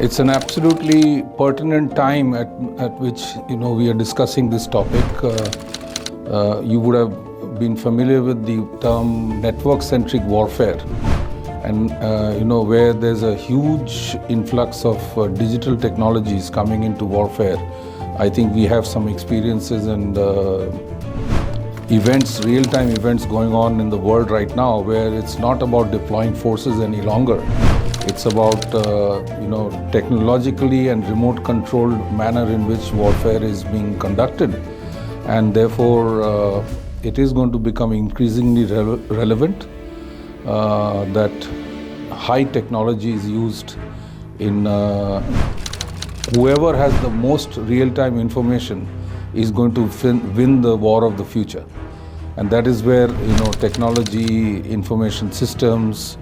It's an absolutely pertinent time at which we are discussing this topic. You would have been familiar with the term network-centric warfare, and where there's a huge influx of digital technologies coming into warfare. I think we have some experiences and events, real-time events going on in the world right now, where it's not about deploying forces any longer. It's about technologically and remote controlled manner in which warfare is being conducted, and therefore it is going to become increasingly relevant that high technology is used in whoever has the most real-time information is going to win the war of the future. And that is where technology, information systems,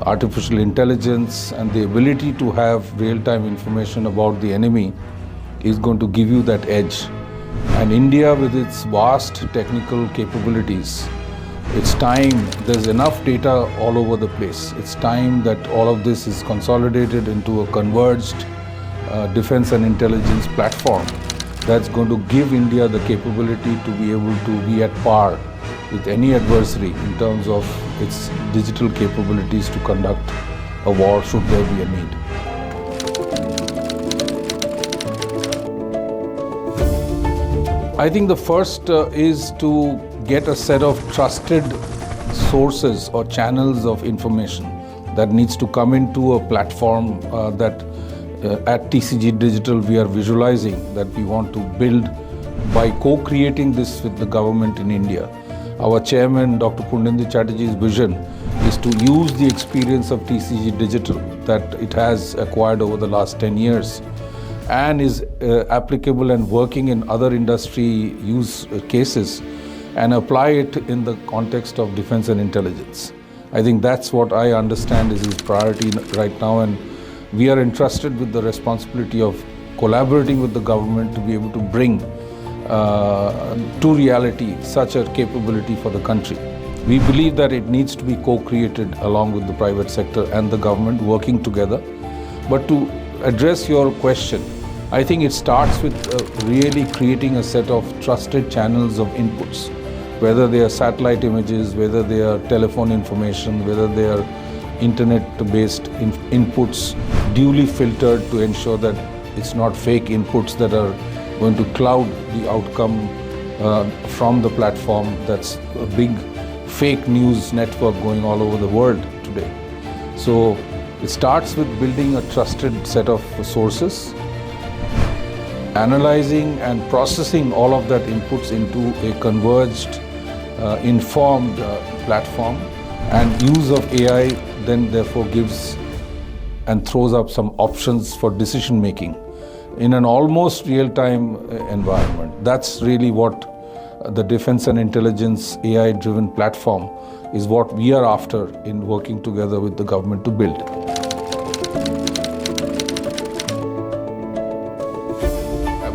artificial intelligence, and the ability to have real-time information about the enemy is going to give you that edge. And India, with its vast technical capabilities, it's time, there's enough data all over the place. It's time that all of this is consolidated into a converged defense and intelligence platform that's going to give India the capability to be able to be at par with any adversary in terms of its digital capabilities to conduct a war should there be a need. I think the first is to get a set of trusted sources or channels of information that needs to come into a platform that at TCG Digital we are visualizing that we want to build by co-creating this with the government in India. Our chairman, Dr. Punnendu Chatterjee's vision is to use the experience of TCG Digital that it has acquired over the last 10 years and is applicable and working in other industry use cases and apply it in the context of defense and intelligence. I think that's what I understand is his priority right now, and we are entrusted with the responsibility of collaborating with the government to be able to bring to reality such a capability for the country. We believe that it needs to be co-created along with the private sector and the government working together. But to address your question, I think it starts with really creating a set of trusted channels of inputs, whether they are satellite images, whether they are telephone information, whether they are internet-based inputs, duly filtered to ensure that it's not fake inputs that are going to cloud the outcome from the platform. That's a big fake news network going all over the world today. So it starts with building a trusted set of sources, analyzing and processing all of that inputs into a converged, informed platform, and use of AI then therefore gives and throws up some options for decision making in an almost real-time environment. That's really what the defense and intelligence AI-driven platform is what we are after in working together with the government to build.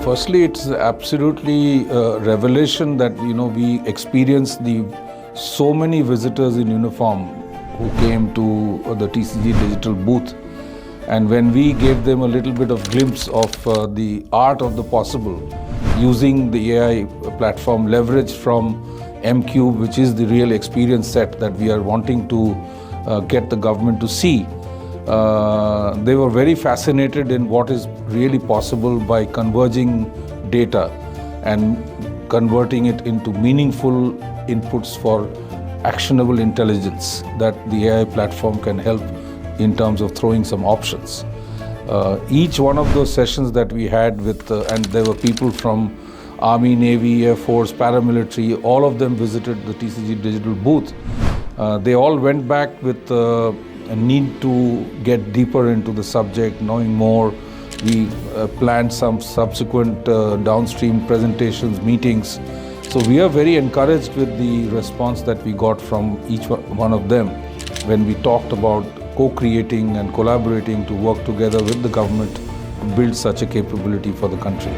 Firstly, it's absolutely a revelation that we experienced so many visitors in uniform who came to the TCG Digital booth. And when we gave them a little bit of glimpse of the art of the possible, using the AI platform leveraged from M-Cube, which is the real experience set that we are wanting to get the government to see, they were very fascinated in what is really possible by converging data and converting it into meaningful inputs for actionable intelligence that the AI platform can help in terms of throwing some options. Each one of those sessions that we had with, and there were people from Army, Navy, Air Force, paramilitary, all of them visited the TCG Digital booth. They all went back with a need to get deeper into the subject, knowing more. We planned some subsequent downstream presentations, meetings. So we are very encouraged with the response that we got from each one of them when we talked about co-creating and collaborating to work together with the government to build such a capability for the country.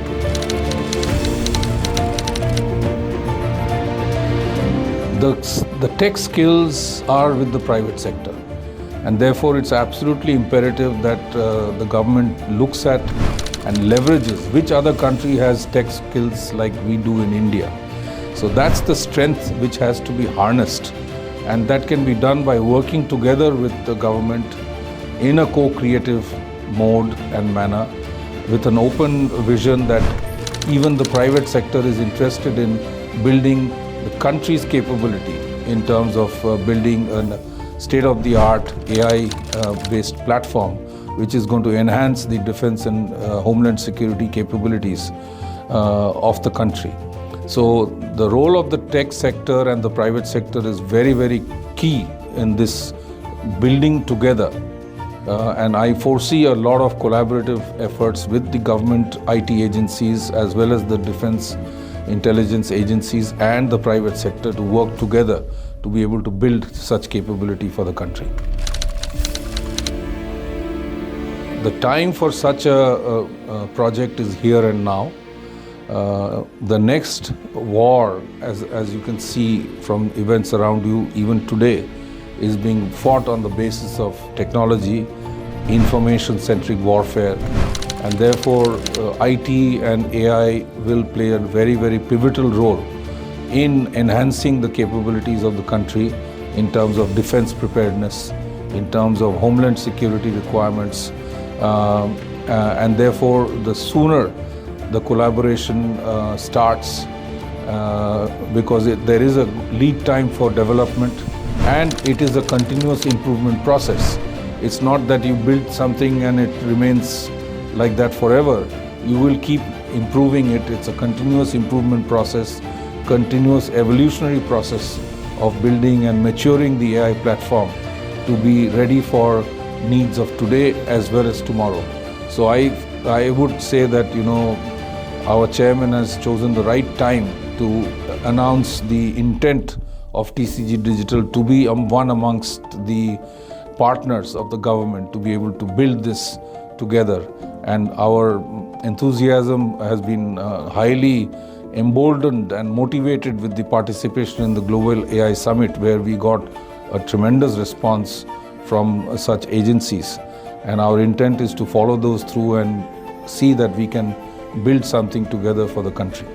the tech skills are with the private sector, and therefore it's absolutely imperative that the government looks at and leverages which other country has tech skills like we do in India. So that's the strength which has to be harnessed, and that can be done by working together with the government in a co-creative mode and manner, with an open vision that even the private sector is interested in building the country's capability in terms of building a state-of-the-art AI-based platform which is going to enhance the defense and homeland security capabilities of the country. So the role of the tech sector and the private sector is very, very key in this building together. And I foresee a lot of collaborative efforts with the government IT agencies as well as the defense intelligence agencies and the private sector to work together to be able to build such capability for the country. The time for such a project is here and now. The next war, as you can see from events around you, even today, is being fought on the basis of technology, information-centric warfare, and therefore IT and AI will play a very, very pivotal role in enhancing the capabilities of the country in terms of defense preparedness, in terms of homeland security requirements, and therefore the sooner the collaboration starts, because there is a lead time for development and it is a continuous improvement process. It's not that you build something and it remains like that forever. You will keep improving it. It's a continuous improvement process, continuous evolutionary process of building and maturing the AI platform to be ready for needs of today as well as tomorrow. So I would say that, our chairman has chosen the right time to announce the intent of TCG Digital to be one amongst the partners of the government to be able to build this together. And our enthusiasm has been highly emboldened and motivated with the participation in the Global AI Summit, where we got a tremendous response from such agencies. And our intent is to follow those through and see that we can build something together for the country.